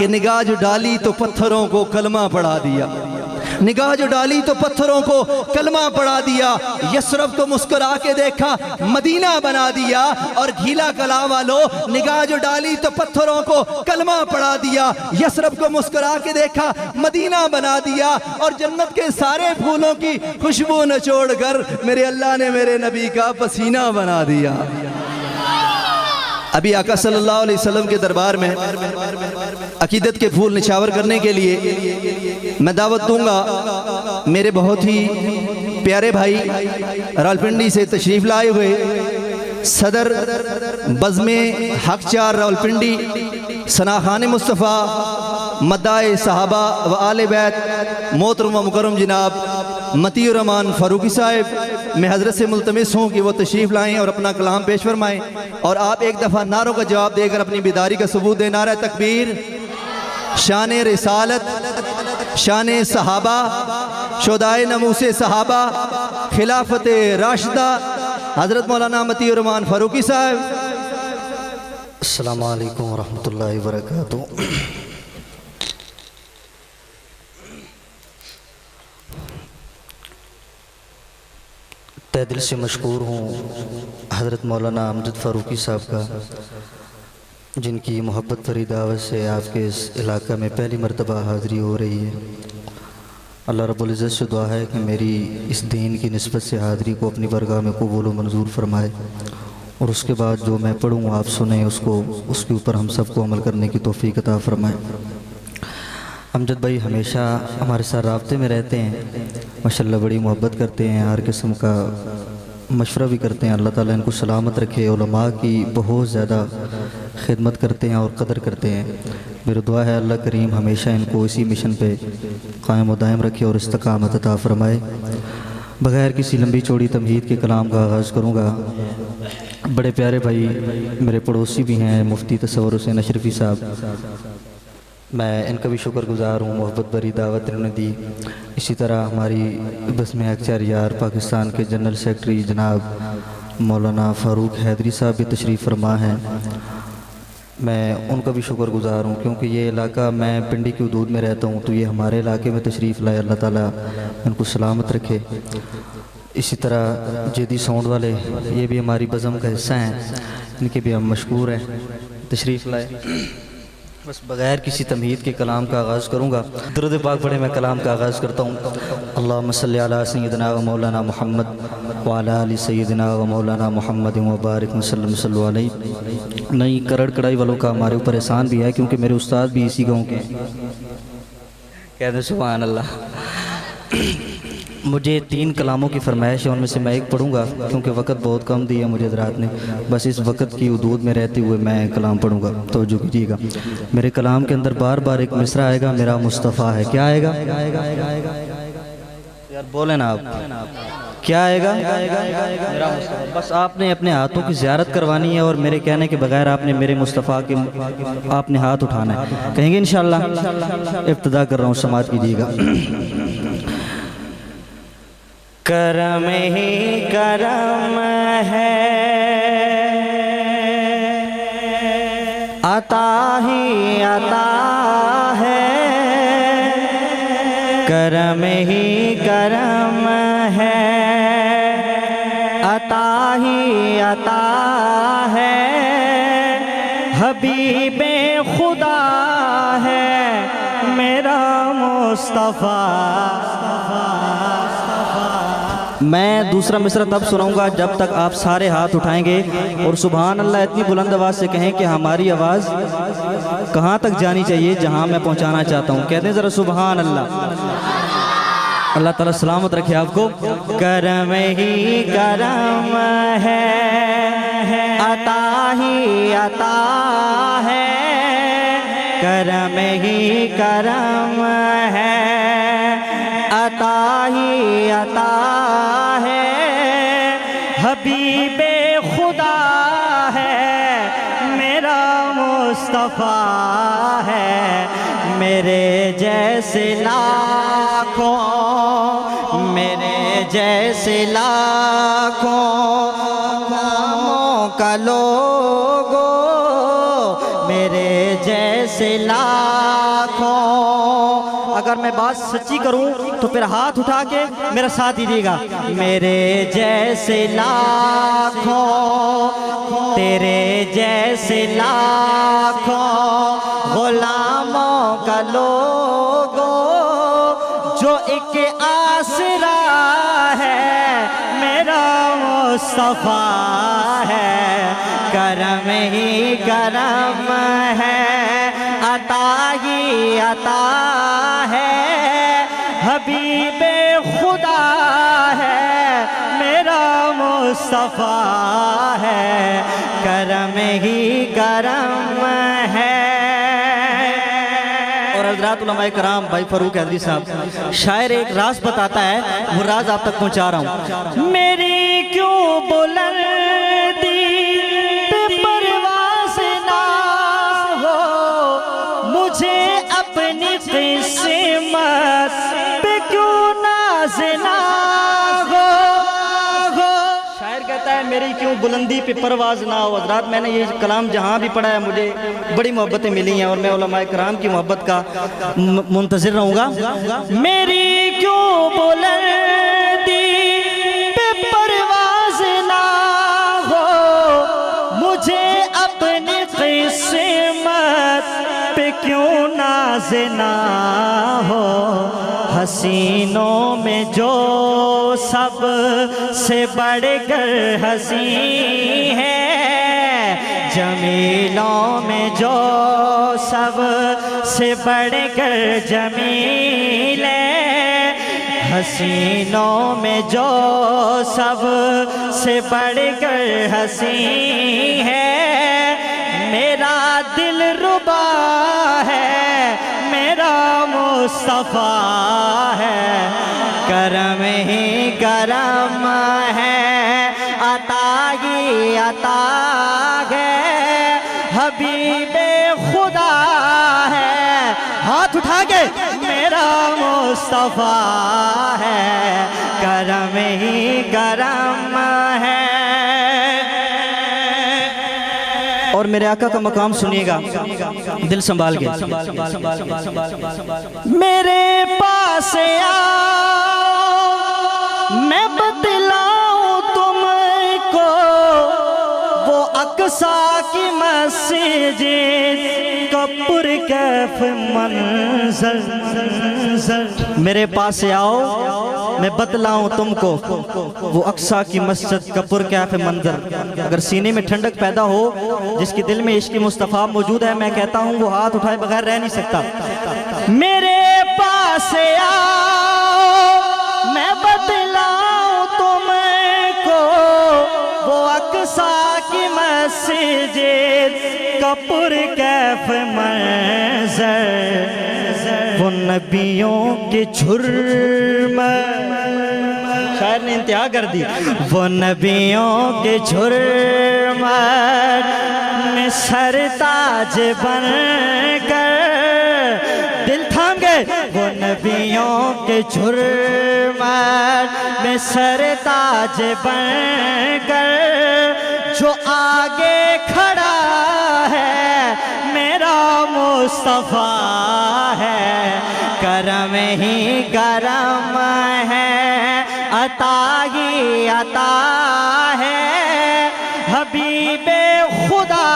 کہ نگاہ جو ڈالی تو پتھروں کو کلمہ پڑھا دیا، نگاہ جو ڈالی تو پتھروں کو کلمہ پڑھا دیا، یثرب کو مسکرا کے دیکھا مدینہ بنا دیا، اور گھیلا کلا والوں نگاہ جو ڈالی تو پتھروں کو کلمہ پڑھا دیا، یثرب کو مسکرا کے دیکھا مدینہ بنا دیا، اور جنت کے سارے پھولوں کی خوشبو نچوڑ کر میرے اللہ نے میرے نبی کا پسینہ بنا دیا۔ ابھی آقا صلی اللہ علیہ وسلم کے دربار میں عقیدت کے پھول نچھاور کرنے کے لیے میں دعوت دوں گا میرے بہت ہی پیارے بھائی راولپنڈی سے تشریف لائے ہوئے صدر بزم حق چار راولپنڈی ثناخان مصطفیٰ مداح صحابہ و آل بیت محترم و مکرم جناب مطیع الرحمان فاروقی صاحب، میں حضرت سے ملتمس ہوں کہ وہ تشریف لائیں اور اپنا کلام پیش فرمائیں، اور آپ ایک دفعہ نعروں کا جواب دے کر اپنی بیداری کا ثبوت دیں۔ نعرہ تکبیر، شان رسالت، شان صحابہ، شہدائے ناموس صحابہ، خلافت راشدہ حضرت مولانا مطیع الرحمان فاروقی صاحب۔ السلام علیکم ورحمۃ اللہ وبرکاتہ۔ تہ دل سے مشکور ہوں حضرت مولانا امجد فاروقی صاحب کا، جن کی محبت بھری دعوت سے آپ کے اس علاقہ میں پہلی مرتبہ حاضری ہو رہی ہے۔ اللہ رب العزت سے دعا ہے کہ میری اس دین کی نسبت سے حاضری کو اپنی برگاہ میں قبول و منظور فرمائے، اور اس کے بعد جو میں پڑھوں آپ سنیں، اس کے اوپر ہم سب کو عمل کرنے کی توفیق عطا فرمائے۔ امجد بھائی ہمیشہ ہمارے ساتھ رابطے میں رہتے ہیں، ماشاءاللہ بڑی محبت کرتے ہیں، ہر قسم کا مشورہ بھی کرتے ہیں۔ اللہ تعالیٰ ان کو سلامت رکھے، علماء کی بہت زیادہ خدمت کرتے ہیں اور قدر کرتے ہیں۔ میری دعا ہے اللہ کریم ہمیشہ ان کو اسی مشن پہ قائم و دائم رکھے اور استقامت عطا فرمائے۔ بغیر کسی لمبی چوڑی تمہید کے کلام کا آغاز کروں گا۔ بڑے پیارے بھائی میرے پڑوسی بھی ہیں، مفتی تصور حسین اشرفی صاحب، میں ان کا بھی شکر گزار ہوں، محبت بھری دعوت انہوں نے دی۔ اسی طرح ہماری بزم حق چار یار پاکستان کے جنرل سیکرٹری جناب مولانا فاروق حیدری صاحب بھی تشریف فرما ہیں، میں ان کا بھی شکر گزار ہوں، کیونکہ یہ علاقہ میں پنڈی کی حدود میں رہتا ہوں تو یہ ہمارے علاقے میں تشریف لائے۔ اللہ تعالیٰ ان کو سلامت رکھے۔ اسی طرح جیدی ساؤنڈ والے یہ بھی ہماری بزم کا حصہ ہیں، ان کے بھی ہم مشکور ہیں، تشریف لائے۔ بس بغیر کسی تمہید کے کلام کا آغاز کروں گا۔ درود پاک پڑھے میں کلام کا آغاز کرتا ہوں۔ اللہم صلی علی سیدنا و مولانا محمد وعلی آل سیدنا و مولانا محمد وبارک وسلم صلی علیہ۔ نئی کرڑ کڑائی والوں کا ہمارے اوپر احسان بھی ہے، کیونکہ میرے استاد بھی اسی گاؤں کے ہیں۔ کہتے ہیں سبحان اللہ۔ مجھے 3 کلاموں کی فرمائش ہے، ان میں سے میں ایک پڑھوں گا، کیونکہ وقت بہت کم دیا مجھے حضرات نے، بس اس وقت کی حدود میں رہتے ہوئے میں کلام پڑھوں گا، توجہ کیجیے گا۔ میرے کلام کے اندر بار بار ایک مصرع آئے گا، میرا مصطفیٰ ہے۔ کیا آئے گا یار؟ بولیں نا آپ، کیا آئے گا؟ میرا مصطفیٰ۔ بس آپ نے اپنے ہاتھوں کی زیارت کروانی ہے، اور میرے کہنے کے بغیر آپ نے میرے مصطفیٰ کے آپ نے ہاتھ اٹھانا ہے۔ کہیں گے انشاءاللہ؟ ابتدا کر رہا ہوں، سماعت کیجیے گا۔ کرم ہی کرم ہے، عطا ہی عطا ہے، کرم ہی کرم ہے، عطا ہی عطا ہے، حبیب خدا ہے میرا مصطفیٰ۔ میں دوسرا مصرع تب سناؤں گا جب تک آپ سارے ہاتھ اٹھائیں گے اور سبحان اللہ اتنی بلند آواز سے کہیں کہ ہماری آواز کہاں تک جانی چاہیے جہاں میں پہنچانا چاہتا ہوں۔ کہتے ہیں ذرا سبحان اللہ۔ اللہ تعالیٰ سلامت رکھے آپ کو۔ کرم ہی کرم ہے، عطا ہی عطا ہے، کرم ہی کرم ہے، عطا ہی عطا ہے، حبیب خدا ہے میرا مصطفیٰ ہے، میرے جیسے لاکھوں، میرے جیسے لاکھوں ناموں کا لوگو، میرے جیسے لاکھوں. اگر میں بات سچی کروں تو پھر ہاتھ اٹھا کے میرا ساتھ دیجیے گا. میرے جیسے لاکھوں، تیرے جیسے لاکھوں غلاموں کا لوگو، جو ایک آسرا ہے میرا مصطفیٰ ہے. کرم ہی کرم ہے، عطا ہی عطا ہے، حبیب خدا ہے میرا مصطفیٰ ہے. کرم ہی کرم ہے. اور حضرات علماء کرام، بھائی فاروق حیدری صاحب شاعر ایک راز بتاتا ہے، وہ راز آپ تک پہنچا رہا ہوں. میری کیوں بلندی پہ پرواز نہ ہو، مجھے اپنی قسمت پہ کیوں ناز نہ ہو. شاعر کہتا ہے میری کیوں بلندی پہ پرواز نہ ہو. حضرات میں نے یہ کلام جہاں بھی پڑھا ہے مجھے بڑی محبتیں ملی ہیں، اور میں علماء کرام کی محبت کا منتظر رہوں گا. میری کیوں بلندی پہ پرواز نہ ہو، مجھے اپنی قسمت پہ کیوں ناز نہ ہو. حسینوں میں جو سب سے بڑھ کر حسین ہے، جمیلوں میں جو سب سے بڑھ کر جمیل ہے، حسینوں میں جو سب سے بڑھ کر حسین ہے، میرا دل ربا ہے میرا مصطفیٰ ہے. کرم ہی کرم ہے، عطا ہی عطا ہے، حبیب خدا ہے. ہاتھ اٹھا کے میرا مصطفیٰ ہے. کرم ہی کرم ہے. اور میرے آقا کا مقام سنیے گا دل سنبھال کے. میرے پاس آؤ میں بتلاؤں تم کو وہ اقصیٰ کی مسجد کا پرکیف منظر. میرے پاس آؤ میں بتلاؤں تم کو وہ اقصیٰ کی مسجد کا پرکیف منظر. اگر سینے میں ٹھنڈک پیدا ہو، جس کی دل میں عشق مصطفیٰ موجود ہے، میں کہتا ہوں وہ ہاتھ اٹھائے بغیر رہ نہیں سکتا. میرے پاس آؤ میں بتلاؤں تم کو وہ اقصیٰ کی مسجد کا پرکیف منظر. وہ نبیوں کے جھرم، شاعر نے انتہا کر دی. وہ نبیوں کے جھرم میں سر تاج بن کر، دل تھام گئے. وہ نبیوں کے جھرم میں سر تاج بن کر، جو آگے کھڑا ہے میرا مصطفیٰ ہے. کرم ہی کرم ہے، عطا ہی عطا ہے، حبیب خدا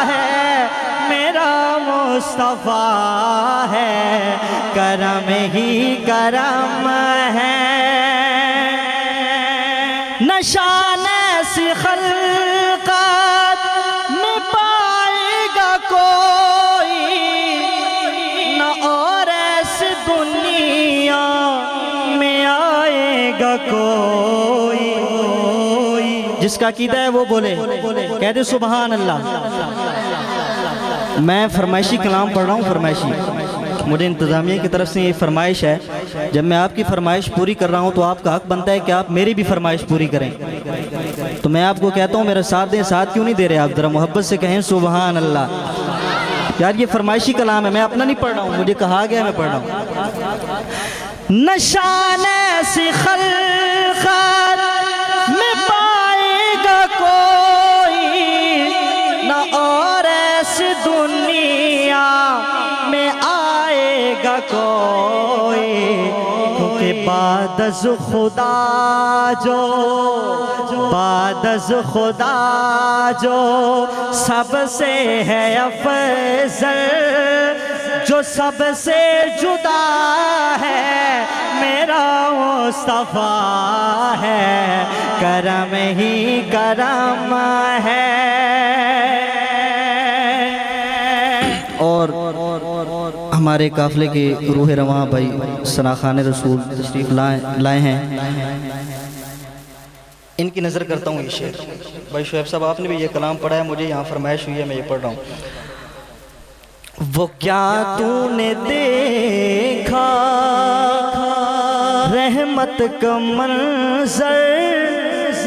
ہے میرا مصطفیٰ ہے. کرم ہی کرم ہے. نشان ایسی خلقت میں پائے گا کوئی، نہ اور ایسی دنیا میں آئے گا کوئی. جس کا عقیدہ ہے وہ بولے، کہہ دے سبحان اللہ. میں فرمائشی کلام پڑھ رہا ہوں. فرمائشی مجھے انتظامیہ کی طرف سے یہ فرمائش ہے، جب میں آپ کی فرمائش پوری کر رہا ہوں تو آپ کا حق بنتا ہے کہ آپ میری بھی فرمائش پوری کریں. تو میں آپ کو کہتا ہوں میرا ساتھ دیں. ساتھ کیوں نہیں دے رہے آپ؟ ذرا محبت سے کہیں سبحان اللہ. یار یہ فرمائشی کلام ہے، میں اپنا نہیں پڑھ رہا ہوں، مجھے کہا گیا میں پڑھ رہا ہوں. نشان ایسی خلقت میں پائے گا کوئی، نہ اور ایسی دنیا کوئی، کیونکہ بعد از خدا جو سب سے ہے افضل، جو سب سے جدا ہے میرا مصطفیٰ ہے، کرم ہی کرم ہے۔ اور ہمارے قافلے کے روح رواں بھائی ثناءخان رسول تشریف لائے ہیں، ان کی نظر کرتا ہوں یہ شعر۔ بھائی شعیب صاحب آپ نے بھی یہ کلام پڑھا ہے، مجھے یہاں فرمائش ہوئی ہے، میں یہ پڑھ رہا ہوں۔ وہ کیا تو نے دیکھا رحمت کا منظر،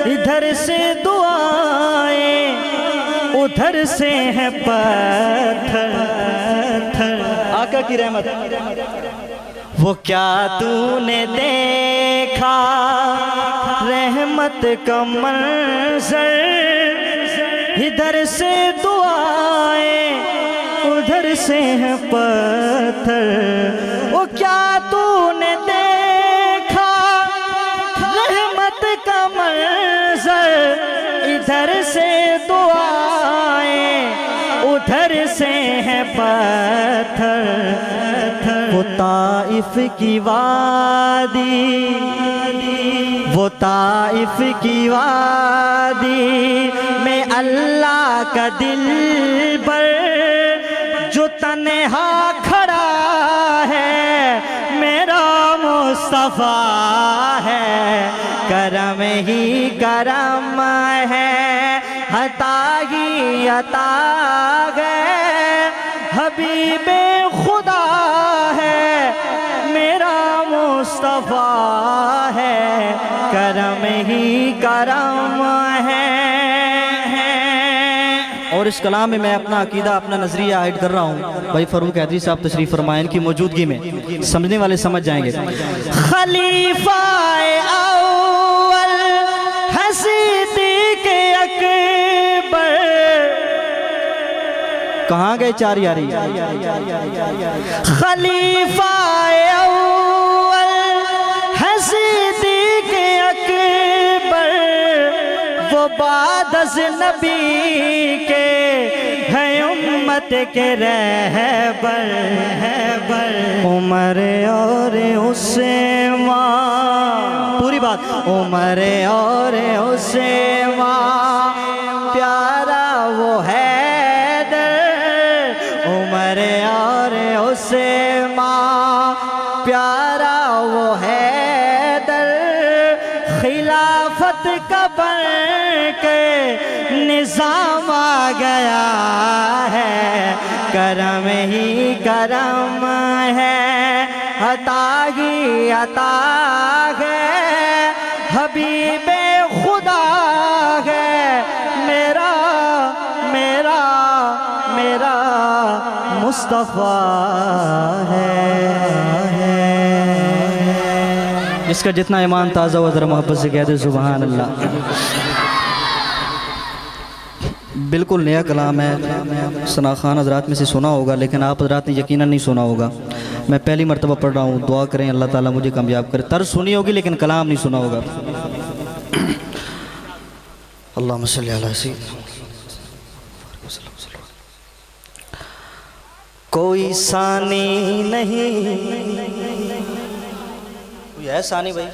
ادھر سے دعائیں ادھر سے ہیں پتھر، آقا کی رحمت۔ وہ کیا تو نے دیکھا رحمت کا منظر، ادھر سے دعائیں ادھر سے ہیں پتھر۔ وہ کیا تو نے دیکھا رحمت کا منظر، ادھر سے دعائیں ادھر سے ہیں پتھر۔ وہ طائف کی وادی، وہ طائف کی وادی میں اللہ کا دلبر جو تنہا کھڑا ہے میرا مصطفیٰ ہے، کرم ہی کرم ہے، عطا ہی عطا ہے، حبیب خدا ہے میرا مصطفیٰ ہے، کرم ہی کرم ہے۔ اور اس کلام میں اپنا عقیدہ اپنا نظریہ ایڈ کر رہا ہوں، بھائی فاروق حیدری صاحب تشریف فرمائیں، ان کی موجودگی میں سمجھنے والے سمجھ جائیں گے۔ خلیفہ اول صدیق اکبر، کہاں گئے چار یاری؟ خلیفہ اول صدیق اکبر، وہ بعد از نبی کے ہے امت کے رہبر، عمر اور عثمان، پوری بات، عمر اور عثمان پیارا وہ حیدر، عمر اور عثمان پیارا وہ حیدر، خلافت کا بن کے نظام آ گیا ہے، کرم ہی کرم ہے، عطا ہی عطا ہے، حبیب خدا ہے میرا میرا میرا مصطفیٰ ہے۔ جس کا جتنا ایمان تازہ ہو ذرا محبت سے کہہ دے سبحان اللہ۔ بالکل نیا کلام ہے، ثناءخان حضرات میں سے سنا ہوگا لیکن آپ حضرات نے یقیناً نہیں سنا ہوگا، میں پہلی مرتبہ پڑھ رہا ہوں، دعا کریں اللہ تعالیٰ مجھے کامیاب کرے۔ طرز سنی ہوگی لیکن کلام نہیں سنا ہوگا۔ اللہم صلی علی سیدنا کوئی ثانی نہیں، کوئی ہے ثانی بھائی؟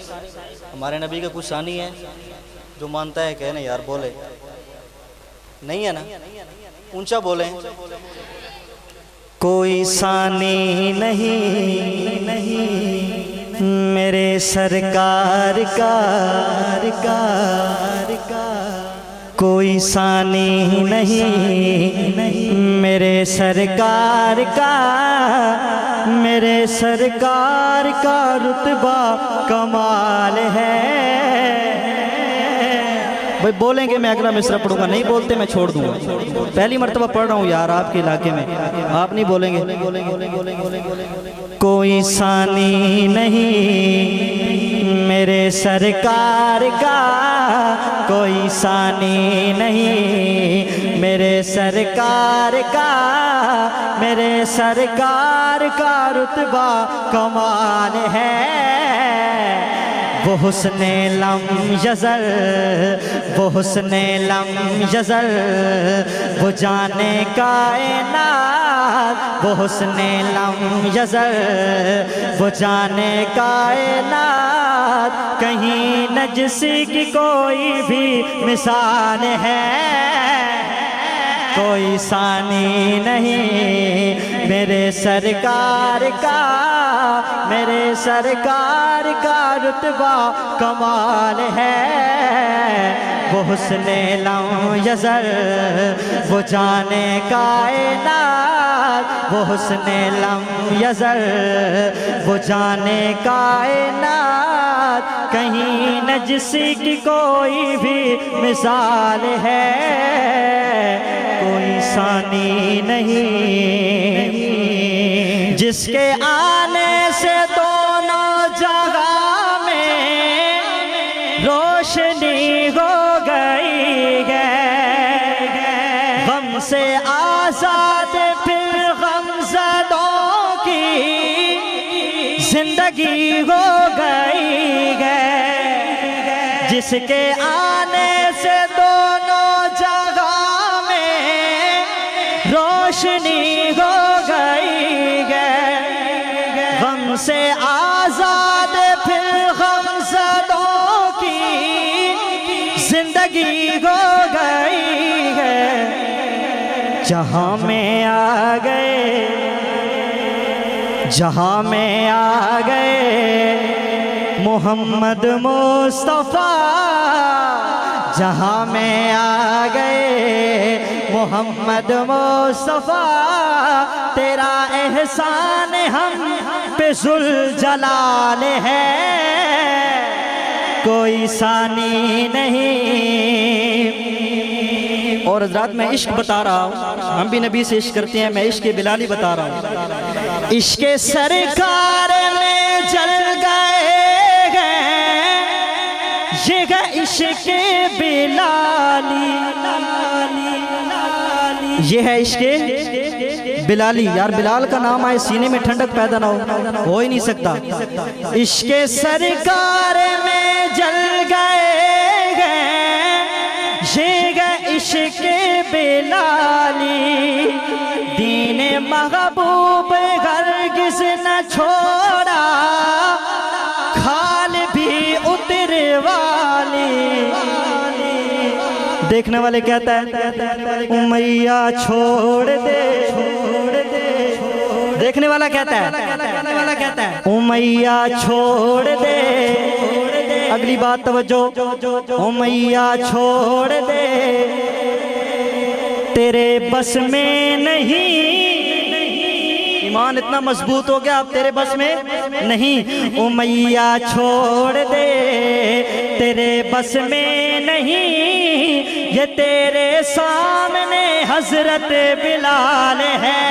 ہمارے نبی کا کوئی ثانی ہے جو مانتا ہے؟ کہنے یار بولے، نہیں ہے نا؟ اونچا بولیں۔ کوئی ثانی نہیں میرے سرکار کا، کوئی ثانی نہیں میرے سرکار کا، میرے سرکار کا رتبہ کمال ہے۔ بھائی بولیں گے میں اگلا مصرع پڑھوں گا، نہیں بولتے میں چھوڑ دوں گا، پہلی مرتبہ پڑھ رہا ہوں یار آپ کے علاقے میں، آپ نہیں بولیں گے۔ کوئی ثانی نہیں میرے سرکار کا، کوئی ثانی نہیں میرے سرکار کا رتبہ کمال ہے وہ حسن لم یزل وہ جانے کائنات وہ حسن لم یزل وہ جانے کائنات کہیں نہ جس کی کوئی بھی مثال ہے کوئی ثانی نہیں میرے سرکار کا رتبہ کمال ہے وہ حسن لم یزل وہ جانے کائنات وہ حسن لم یزل وہ جانے کائنات کہیں نہ جس کی کوئی بھی مثال ہے کوئی ثانی نہیں جس کے آنے سے دونوں جگہ میں روشنی ہو گئی ہے غم سے آزاد پھر غم زدوں کی زندگی ہو گئی ہے جس کے آنے سے دونوں جگہ میں روشنی ہو گئی ہے غم سے آزاد پھر غم زدوں کی زندگی ہو گئی ہے جہاں میں آ گئے محمد مصطفیٰ جہاں میں آ گئے محمد مصطفیٰ تیرا احسان ہم پہ ذوالجلال ہے کوئی ثانی نہیں اور حضرات میں عشق بتا رہا ہوں ہم بھی نبی سے عشق کرتے ہیں میں عشق بلالی بتا رہا ہوں عشق سرکار میں جل گئے یہ ہے عشق بلالی یہ ہے عشق بلالی یار بلال کا نام آئے سینے میں ٹھنڈک پیدا نہ ہو ہی نہیں سکتا عشق سرکار میں جل گئے یہ ہے عشق بلالی دین محبوب ہرگز نہ چھوڑا کھال بھی اتر والی دیکھنے والے کہتا ہے امیہ چھوڑ دے دیکھنے والا کہتا ہے امیہ چھوڑ دے اگلی بات توجہ امیہ چھوڑ دے تیرے بس میں نہیں ایمان اتنا مضبوط ہو گیا اب تیرے بس میں نہیں امیہ چھوڑ دے تیرے بس میں نہیں یہ تیرے سامنے حضرت بلال ہے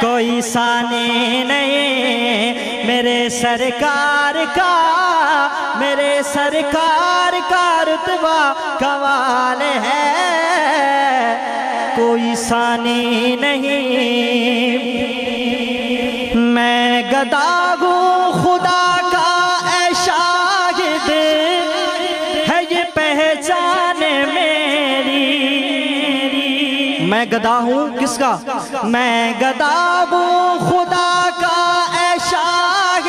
کوئی ثانی نہیں میرے سرکار کا رتبہ کمال ہے کوئی ثانی نہیں میں گدا ہوں خدا کا اے شاہد ہے یہ پہچان میری میں گدا ہوں کس کا میں گدا ہوں خدا کا اے شاہد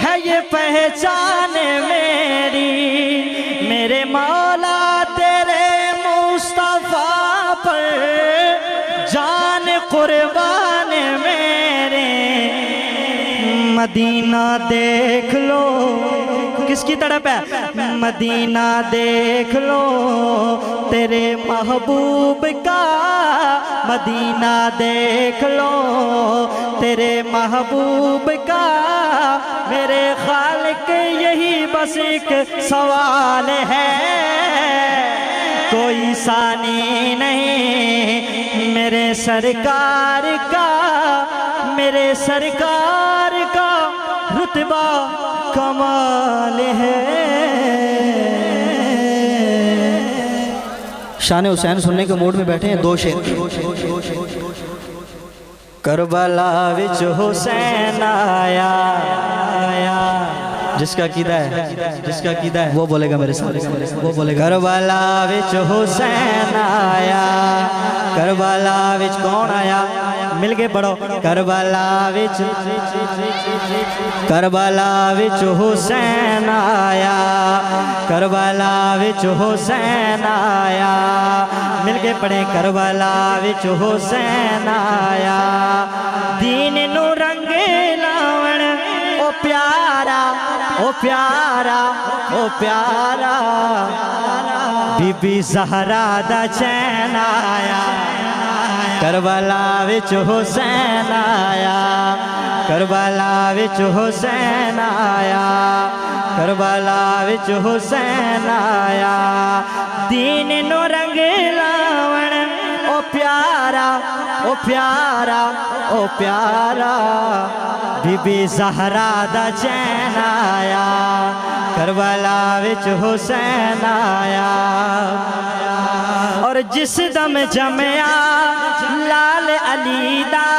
ہے یہ پہچان میری میرے مولا تیرے مصطفیٰ پر جان قربان میرے مدینہ دیکھ لو کس کی طرف ہے مدینہ دیکھ لو تیرے محبوب کا مدینہ دیکھ لو تیرے محبوب کا میرے خالق یہی بس ایک سوال ہے کوئی ثانی نہیں میرے سرکار کا رتبہ کمال ہے شان حسین سننے کے موڈ میں بیٹھے ہیں. 2 شعر. کربلا وچ حسین آیا, جس کا عقیدہ ہے, وہ بولے گا میرے ساتھ, وہ بولے گا. کربلا وچ حسین آیا, کربلا وچ کون آیا, مل کے پڑھو. کربلا وچ حسین آیا, کربلا وچ حسین آیا, مل کے پڑھیں. کربلا وچ حسین آیا, دین نو رنگ لاون او پیارا, او پیارا, او پیارا, بی بی زہرا دا چین آیا. کربلا وچ حسین آیا, کربلا وچ حسین آیا, کربلا وچ حسین آیا, دین نو رنگ لاون او پیارا, او پیارا, او پیارا, بی بی زہرا دا چین آیا. کربلا وچ حسین آیا. اور جس دم جمیا لال علی دا,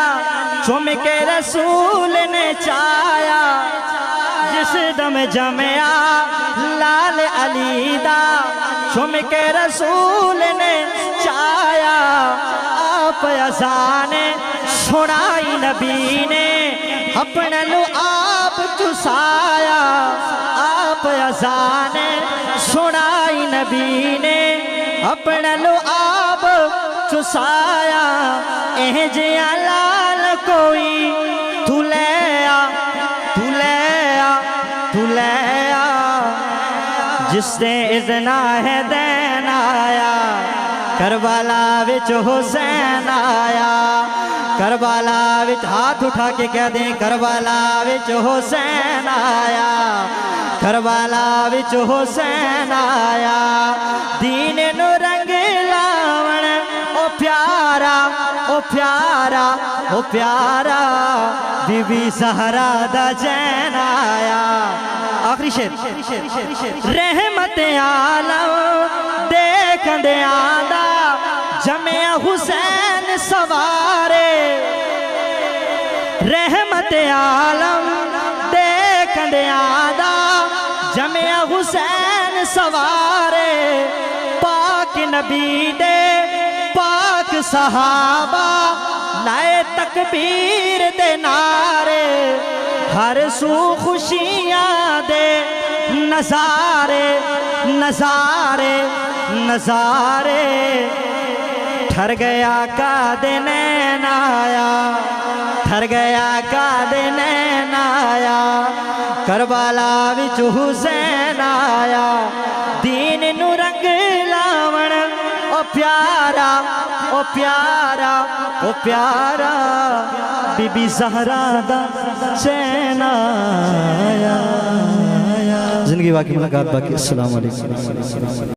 چم کے رسول نے چایا. جس دم جمیا لال علی دا, چم کے رسول نے چایا. آپ اذان سنائی نبی نے, اپنے لو آپ چسایا. آپ اذان سنائی نبی نے, اپنے لو آپ چسایا. جیا لال کوئی تو لے آ, تو لے آ, تو لے آ, جس نے اذن ہے دین آیا. کربلا وچ حسین آیا, کربلا وچ, ہاتھ اٹھا کے کہہ دیں کربلا وچ حسین آیا, کربلا وچ حسین آیا, دین نو رنگ لاون او پیارا, او پیارا, او پیارا, بی بی زہرا دا چین آیا. آخری شعر. رحمت عالم دیکھندیاں دا جمع حسین سوارے. رحمت عالم دیکھندیاں دا جمع حسین سوارے. پاک نبی دے پاک صحابہ لائے تکبیر دے نعرے. ہر سو خوشیاں دے نظارے, نظارے, نظارے. ٹھر گیا کا دے نین آیا, ٹھر گیا کا دے نین آیا. کربلا وچ حسین آیا, دین نو رنگ لاون او پیارا, او پیارا, او پیارا, بی بی زہرا دا چین آیا. زندگی باقی ملاقات باقی. السلام علیکم.